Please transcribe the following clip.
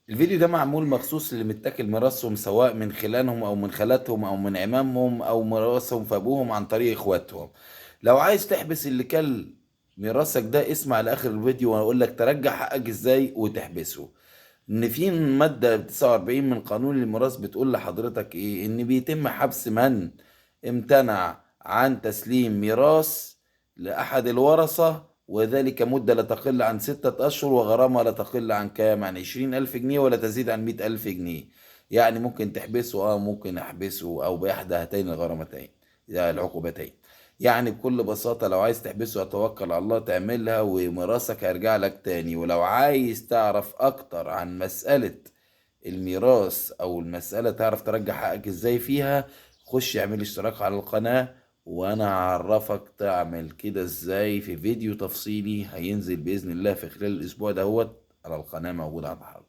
الفيديو ده معمول مخصوص اللي متاكل ميراثهم، سواء من خلانهم او من خالاتهم او من عمامهم او ميراثهم في ابوهم عن طريق اخواتهم. لو عايز تحبس اللي كل ميراثك ده، اسمع لاخر الفيديو وانا اقول لك ترجع حقك ازاي وتحبسه. ان في مادة 49 من قانون الميراث بتقول لحضرتك ايه؟ ان بيتم حبس من امتنع عن تسليم ميراث لأحد الورثة، وذلك مدة لا تقل عن 6 أشهر، وغرامة لا تقل عن كام؟ عن 20,000 جنيه ولا تزيد عن 100,000 جنيه. يعني ممكن تحبسه، ممكن أحبسه، أو بإحدى هاتين الغرامتين، العقوبتين. يعني بكل بساطة لو عايز تحبسه اتوكل على الله تعملها، وميراثك هيرجع لك تاني. ولو عايز تعرف اكتر عن مسألة الميراث او المسألة تعرف ترجع حقك ازاي فيها، خش اعمل اشتراك على القناة، وانا هعرفك تعمل كده ازاي في فيديو تفصيلي هينزل بإذن الله في خلال الاسبوع دهوت على القناة، موجود عند حضرتك.